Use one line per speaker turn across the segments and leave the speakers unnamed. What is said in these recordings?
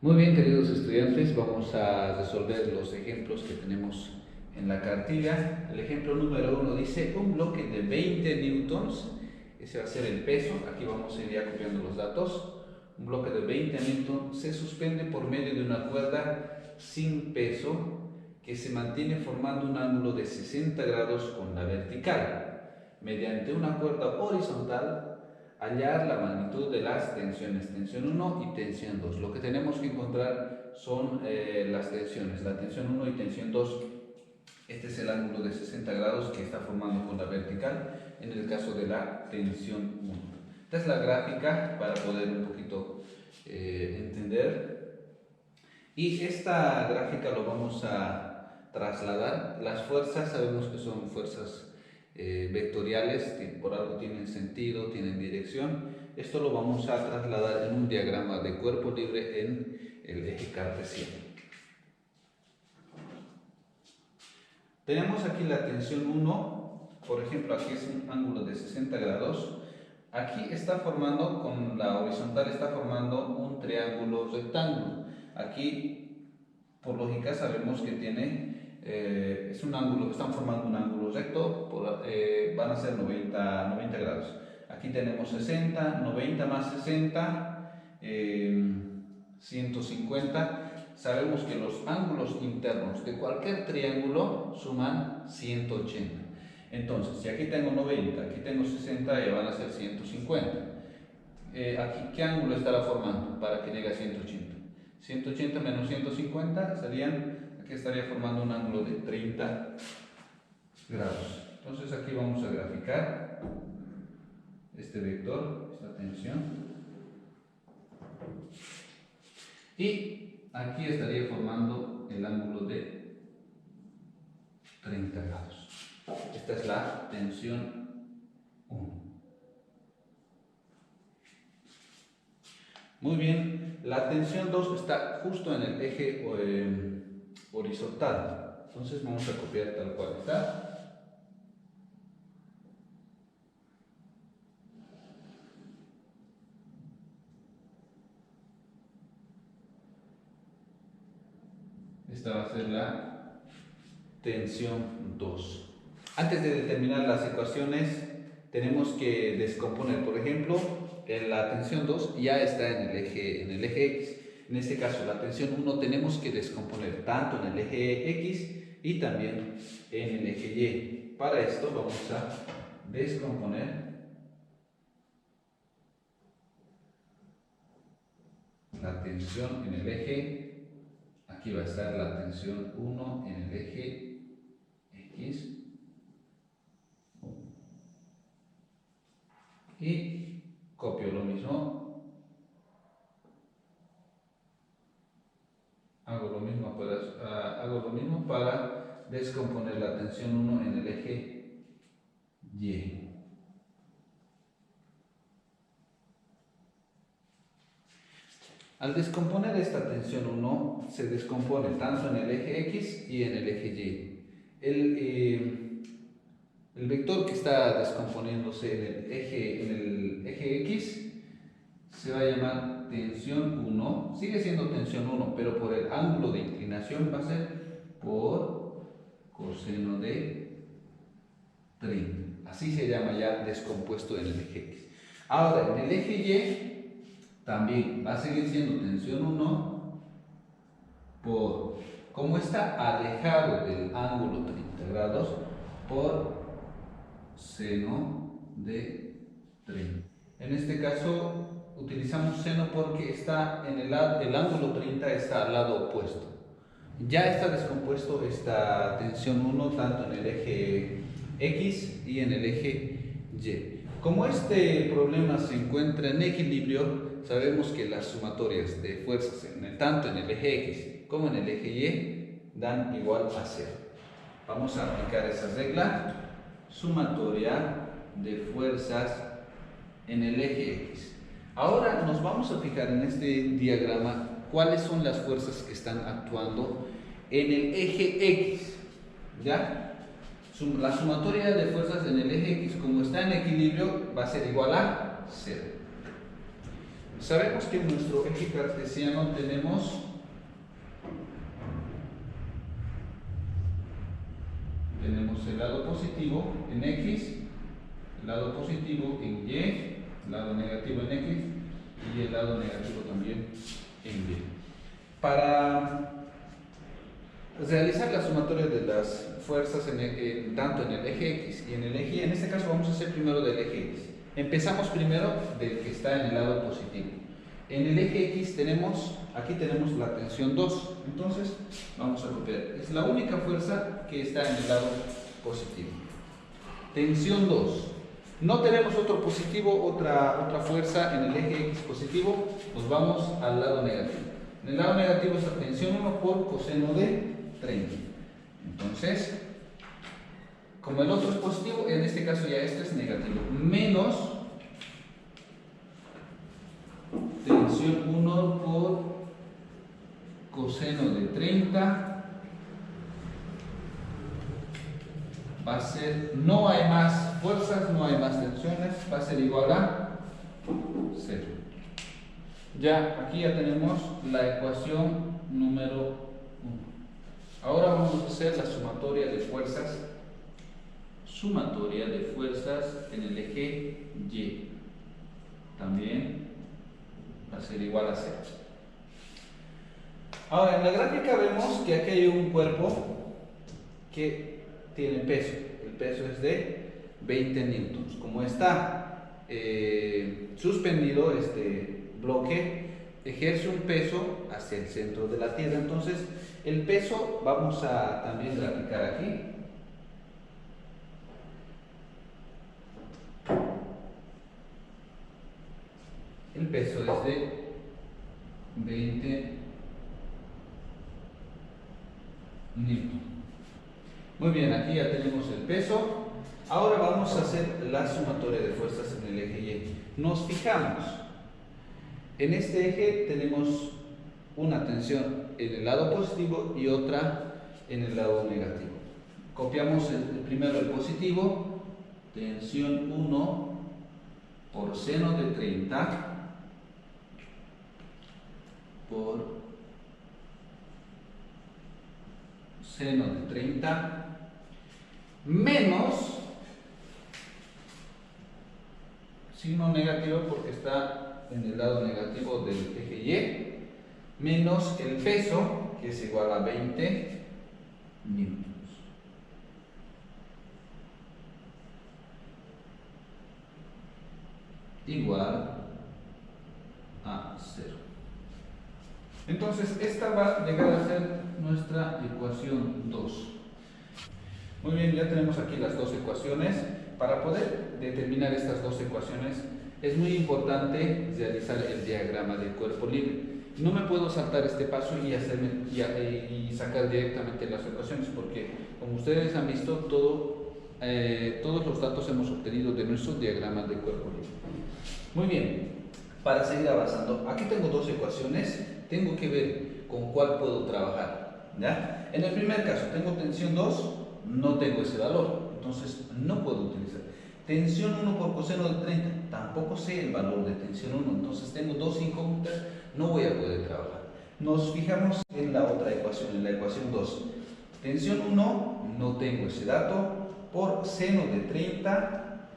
Muy bien, queridos estudiantes, vamos a resolver los ejemplos que tenemos en la cartilla. El ejemplo número 1 dice un bloque de 20 newtons, ese va a ser el peso, aquí vamos a ir ya copiando los datos. Un bloque de 20 newtons se suspende por medio de una cuerda sin peso que se mantiene formando un ángulo de 60 grados con la vertical. Mediante una cuerda horizontal, hallar la magnitud de las tensiones, tensión 1 y tensión 2. Lo que tenemos que encontrar son las tensiones, la tensión 1 y tensión 2. Este es el ángulo de 60 grados que está formando con la vertical en el caso de la tensión 1. Esta es la gráfica para poder un poquito entender. Y esta gráfica lo vamos a trasladar. Las fuerzas sabemos que son fuerzas vectoriales, que por algo tienen sentido, tienen dirección. Esto lo vamos a trasladar en un diagrama de cuerpo libre en el eje cartesiano. Tenemos aquí la tensión 1, por ejemplo, aquí es un ángulo de 60 grados. Aquí está formando, con la horizontal está formando un triángulo rectángulo. Aquí, por lógica, sabemos que tiene es un ángulo, están formando un ángulo recto, van a ser 90 grados. Aquí tenemos 60, 90 más 60, 150. Sabemos que los ángulos internos de cualquier triángulo suman 180. Entonces, si aquí tengo 90, aquí tengo 60, ya van a ser 150. Aquí, ¿qué ángulo estará formando para que llegue a 180? 180 menos 150 serían, aquí estaría formando un ángulo de 30 grados. Entonces aquí vamos a graficar este vector, esta tensión. Y aquí estaría formando el ángulo de 30 grados. Esta es la tensión 1. Muy bien, la tensión 2 está justo en el eje horizontal. Entonces vamos a copiar tal cual está. Esta va a ser la tensión 2. Antes de determinar las ecuaciones, tenemos que descomponer. Por ejemplo, la tensión 2 ya está en el eje X. En este caso, la tensión 1 tenemos que descomponer tanto en el eje X y también en el eje Y. Para esto vamos a descomponer la tensión en el eje. Aquí va a estar la tensión 1 en el eje X. Y copio lo mismo. Hago lo mismo para descomponer la tensión 1 en el eje Y. Al descomponer esta tensión 1, se descompone tanto en el eje X y en el eje Y. El vector que está descomponiéndose en el eje X se va a llamar tensión 1. Sigue siendo tensión 1, pero por el ángulo de inclinación va a ser por coseno de 30. Así se llama ya descompuesto en el eje X. Ahora, en el eje Y también va a seguir siendo tensión 1 por, como está alejado del ángulo 30 grados, por seno de 30. En este caso utilizamos seno porque está en el ángulo 30 está al lado opuesto. Ya está descompuesto esta tensión 1 tanto en el eje X y en el eje Y. Como este problema se encuentra en equilibrio, sabemos que las sumatorias de fuerzas tanto en el eje X como en el eje Y dan igual a 0. Vamos a aplicar esa regla. Sumatoria de fuerzas en el eje X. Ahora nos vamos a fijar en este diagrama cuáles son las fuerzas que están actuando en el eje X. ¿Ya? La sumatoria de fuerzas en el eje X, como está en equilibrio, va a ser igual a 0. Sabemos que en nuestro eje cartesiano tenemos el lado positivo en X, el lado positivo en Y, el lado negativo en X y el lado negativo también en Y. Para realizar la sumatoria de las fuerzas tanto en el eje X y en el eje Y, en este caso vamos a hacer primero del eje X. Empezamos primero del que está en el lado positivo. En el eje X aquí tenemos la tensión 2, entonces vamos a copiar. Es la única fuerza que está en el lado positivo. Tensión 2. No tenemos otro positivo, otra fuerza en el eje X positivo, nos vamos al lado negativo. En el lado negativo está tensión 1 por coseno de 30. Entonces, como el otro es positivo, en este caso ya este es negativo, menos tensión 1 por coseno de 30 va a ser, no hay más fuerzas, no hay más tensiones, va a ser igual a 0. Ya, aquí ya tenemos la ecuación número 1. Ahora vamos a hacer la sumatoria de fuerzas en el eje Y. También va a ser igual a 0. Ahora, en la gráfica vemos que aquí hay un cuerpo que tiene peso. El peso es de 20 newtons. Como está suspendido este bloque, ejerce un peso hacia el centro de la Tierra. Entonces, el peso vamos a también graficar aquí. El peso es de 20 newton. Muy bien, aquí ya tenemos el peso. Ahora vamos a hacer la sumatoria de fuerzas en el eje Y. Nos fijamos. En este eje tenemos una tensión en el lado positivo y otra en el lado negativo. Copiamos primero el positivo, tensión 1 por seno de 30 por seno de 30 menos signo negativo porque está en el lado negativo del eje Y, menos el peso, que es igual a 20 newtons. Igual a 0. Entonces, esta va a llegar a ser nuestra ecuación 2. Muy bien, ya tenemos aquí las dos ecuaciones. Para poder determinar estas dos ecuaciones, es muy importante realizar el diagrama del cuerpo libre. No me puedo saltar este paso y sacar directamente las ecuaciones, porque como ustedes han visto, todos los datos hemos obtenido de nuestros diagramas del cuerpo libre. Muy bien, para seguir avanzando, aquí tengo dos ecuaciones, tengo que ver con cuál puedo trabajar, ¿ya? En el primer caso, tengo tensión 2, no tengo ese valor, entonces no puedo utilizar. Tensión 1 por coseno de 30, tampoco sé el valor de tensión 1, entonces tengo dos incógnitas, no voy a poder trabajar. Nos fijamos en la otra ecuación, en la ecuación 2. Tensión 1, no tengo ese dato, por seno de 30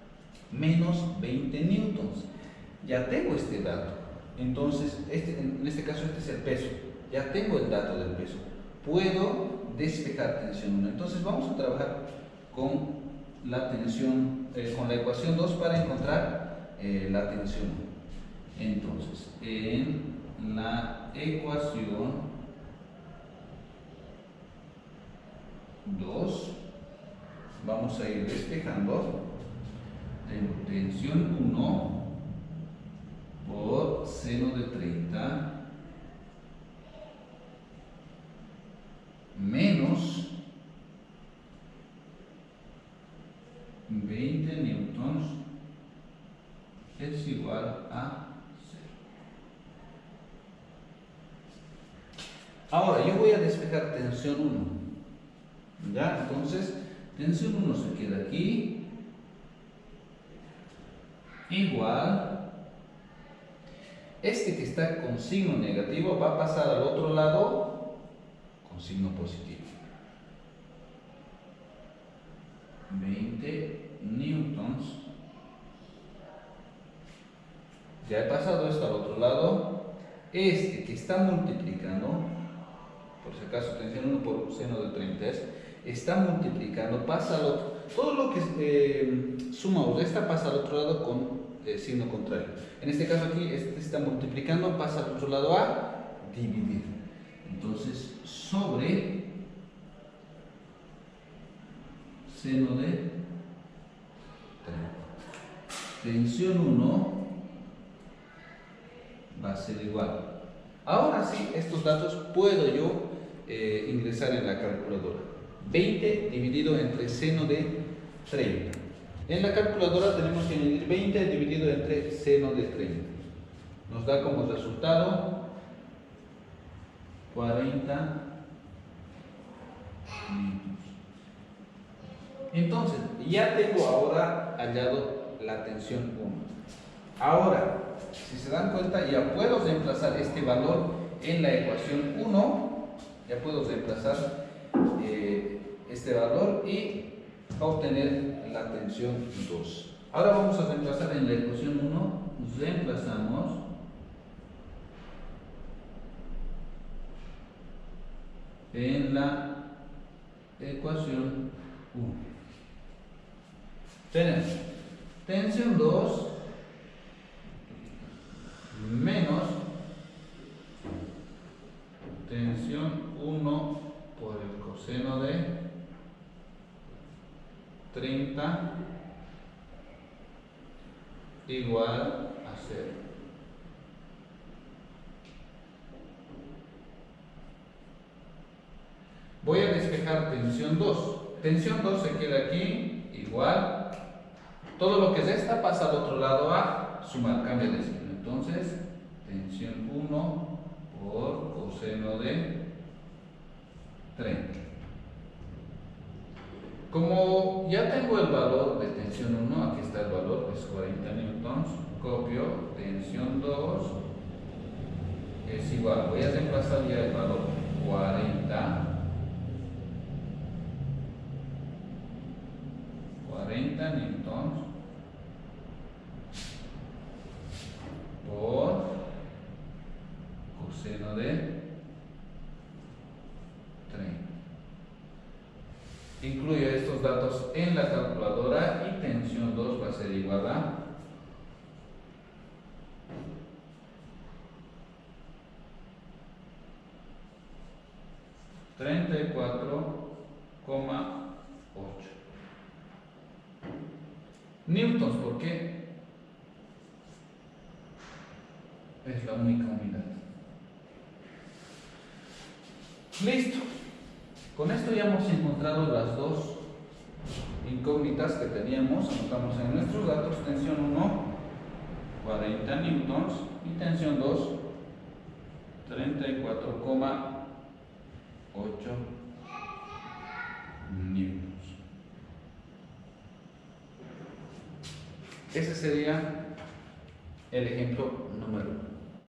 menos 20 newtons. Ya tengo este dato, entonces en este caso este es el peso, ya tengo el dato del peso, puedo despejar tensión 1. Entonces vamos a trabajar con la tensión, con la ecuación 2 para encontrar la tensión 1. Entonces, en la ecuación 2 vamos a ir despejando. Tengo tensión 1 por seno de 30 menos 20 newtons es igual a 0. Ahora yo voy a despejar tensión 1. ¿Ya? Entonces, tensión 1 se queda aquí, igual Este que está con signo negativo va a pasar al otro lado con signo positivo. 20 newtons. Ya he pasado esto al otro lado. Este que está multiplicando, por si acaso, tensión 1 por seno de 30 está multiplicando, pasa al otro. Todo lo que sumamos de esta pasa al otro lado con signo contrario. En este caso aquí, este está multiplicando, pasa al otro lado a dividir. Entonces, sobre seno de 30. Tensión 1 va a ser igual. Ahora sí, estos datos puedo yo ingresar en la calculadora. 20 dividido entre seno de 30. En la calculadora tenemos que añadir 20 dividido entre seno de 30. Nos da como resultado 40 minutos. Entonces, ya tengo ahora hallado la tensión 1. Ahora, si se dan cuenta, ya puedo reemplazar este valor en la ecuación 1. Ya puedo reemplazar este valor y obtener la tensión 2. Ahora vamos a reemplazar en la ecuación 1. Reemplazamos en la ecuación 1. Tenemos tensión 2 menos tensión 1 por el coseno de 30 igual a 0. Voy a despejar tensión 2. Tensión 2 se queda aquí igual. Todo lo que resta pasa al otro lado a sumar, cambia de signo. Entonces, tensión 1 por coseno de 30. Como ya tengo el valor de tensión 1, aquí está el valor, es 40 newtons, copio tensión 2, es igual, voy a reemplazar ya el valor 40 newtons por coseno de 30. Incluyo estos datos en la calculadora y tensión 2 va a ser igual a 34,8 newtons, porque es la única unidad. Listo. Con esto ya hemos encontrado las dos incógnitas que teníamos. Anotamos en nuestros datos: tensión 1, 40 newtons, y tensión 2, 34,8 newtons. Ese sería el ejemplo número 1.